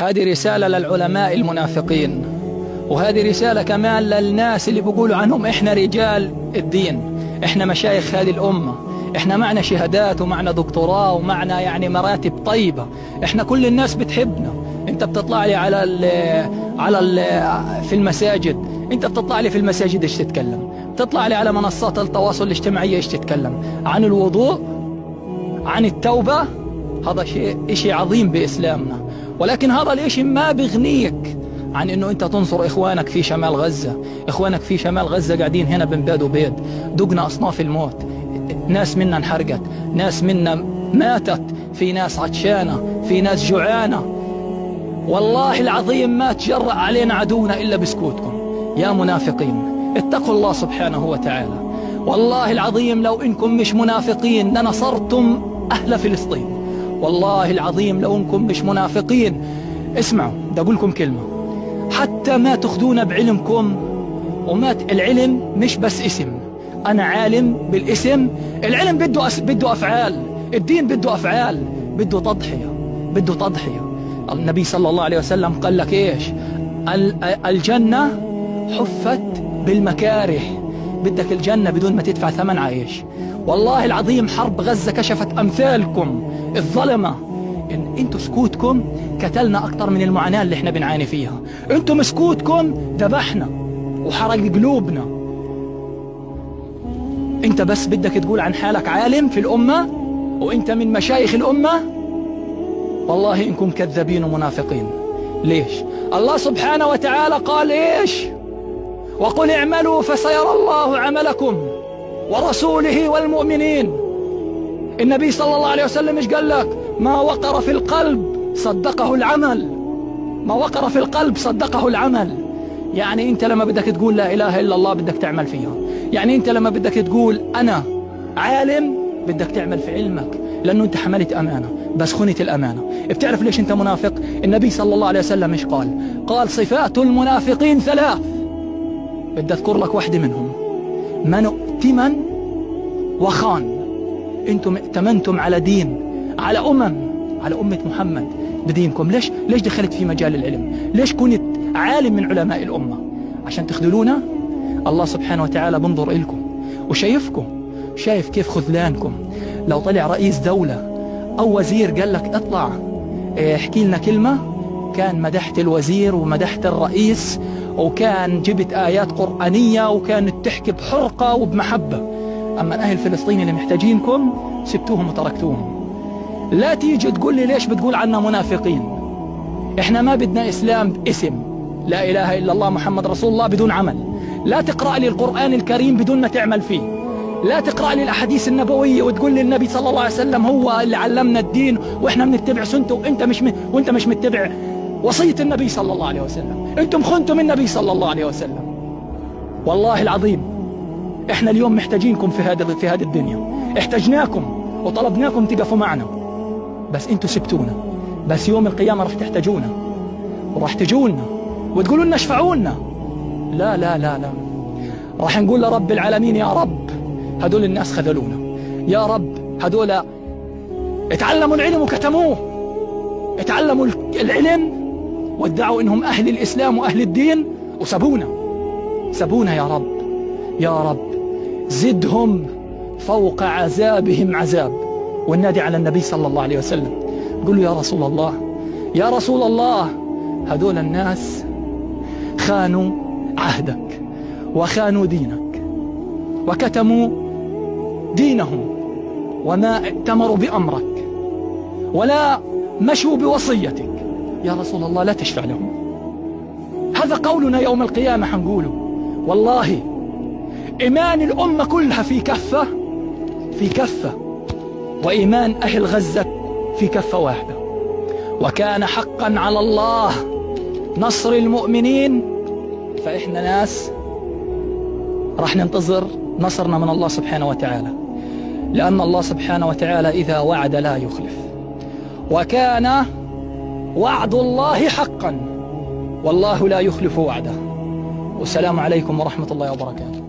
هذه رسالة للعلماء المنافقين، وهذه رسالة كمان للناس اللي بيقولوا عنهم إحنا رجال الدين، إحنا مشايخ هذه الأمة، إحنا معنا شهادات ومعنا دكتوراه ومعنا يعني مراتب طيبة، إحنا كل الناس بتحبنا. أنت بتطلع لي في المساجد، أنت بتطلع لي في المساجد إيش تتكلم؟ بتطلع لي على منصات التواصل الاجتماعي إيش تتكلم؟ عن الوضوء، عن التوبة. هذا شيء عظيم بإسلامنا، ولكن هذا الشيء ما بيغنيك عن انه انت تنصر اخوانك في شمال غزة. اخوانك في شمال غزة قاعدين هنا بنباد وبيد، دقنا اصناف الموت، ناس منا انحرقت، ناس منا ماتت، في ناس عطشانة، في ناس جوعانة. والله العظيم ما تجرأ علينا عدونا الا بسكوتكم يا منافقين. اتقوا الله سبحانه وتعالى. والله العظيم لو انكم مش منافقين لنصرتم اهل فلسطين. والله العظيم لو انكم مش منافقين. اسمعوا، بدي اقول لكم كلمة، حتى ما تاخذونا بعلمكم، وما العلم مش بس اسم. انا عالم بالاسم، العلم بده افعال، الدين بده افعال، بده تضحية. النبي صلى الله عليه وسلم قال لك ايش؟ الجنة حفت بالمكاره. بدك الجنة بدون ما تدفع ثمن عايش. والله العظيم حرب غزة كشفت امثالكم الظلمة ان انتوا سكوتكم قتلنا اكتر من المعاناة اللي احنا بنعاني فيها. انتوا سكوتكم ذبحنا وحرق قلوبنا. انت بس بدك تقول عن حالك عالم في الامة وانت من مشايخ الامة. والله انكم كذابين ومنافقين. ليش؟ الله سبحانه وتعالى قال ايش؟ وقل اعملوا فسيرى الله عملكم ورسوله والمؤمنين. النبي صلى الله عليه وسلم ايش قال لك؟ ما وقر في القلب صدقه العمل. ما وقر في القلب صدقه العمل. يعني انت لما بدك تقول لا اله الا الله بدك تعمل فيها. يعني انت لما بدك تقول انا عالم بدك تعمل في علمك، لانه انت حملت امانة بس خنت الامانة. بتعرف ليش انت منافق؟ النبي صلى الله عليه وسلم ايش قال؟ قال صفات المنافقين ثلاث، بدي اذكر لك واحدة منهم: من ائتمن وخان. انتم ائتمنتم على دين، على أمة محمد بدينكم. ليش دخلت في مجال العلم؟ ليش كنت عالم من علماء الأمة؟ عشان تخذلونا؟ الله سبحانه وتعالى بنظر إلكم وشايفكم، شايف كيف خذلانكم. لو طلع رئيس دولة أو وزير قال لك اطلع احكي لنا كلمة، كان مدحت الوزير ومدحت الرئيس، وكان جبت آيات قرآنية وكانت تحكي بحرقة وبمحبة. أما أهل فلسطين اللي محتاجينكم سبتوهم وتركتوهم. لا تيجي تقول لي ليش بتقول عنا منافقين. احنا ما بدنا اسلام اسم، لا اله الا الله محمد رسول الله بدون عمل. لا تقرأ لي القرآن الكريم بدون ما تعمل فيه. لا تقرأ لي الاحاديث النبوية وتقول لي النبي صلى الله عليه وسلم هو اللي علمنا الدين واحنا بنتبع سنته، وانت مش متبع وصية النبي صلى الله عليه وسلم. انتم خنتم النبي صلى الله عليه وسلم. والله العظيم احنا اليوم محتاجينكم في هذه الدنيا، احتاجناكم وطلبناكم تقفوا معنا، بس انتوا سبتونا. بس يوم القيامة راح تحتاجونا وراح تجولنا وتقولوا لنا اشفعوا لنا. لا لا لا لا، راح نقول لرب العالمين يا رب هدول الناس خذلونا، يا رب هدول اتعلموا العلم وكتموه، اتعلموا العلم وادعوا انهم اهل الاسلام واهل الدين وسبونا. يا رب يا رب زدهم فوق عذابهم عذاب. والنادي على النبي صلى الله عليه وسلم قل له يا رسول الله هذول الناس خانوا عهدك وخانوا دينك وكتموا دينهم وما ائتمروا بأمرك ولا مشوا بوصيتك. يا رسول الله لا تشفع لهم. هذا قولنا يوم القيامة حنقوله. والله إيمان الأمة كلها في كفة، وإيمان أهل غزة في كفة واحدة. وكان حقا على الله نصر المؤمنين. فإحنا ناس راح ننتظر نصرنا من الله سبحانه وتعالى، لأن الله سبحانه وتعالى إذا وعد لا يخلف، وكان وعد الله حقا والله لا يخلف وعده. والسلام عليكم ورحمة الله وبركاته.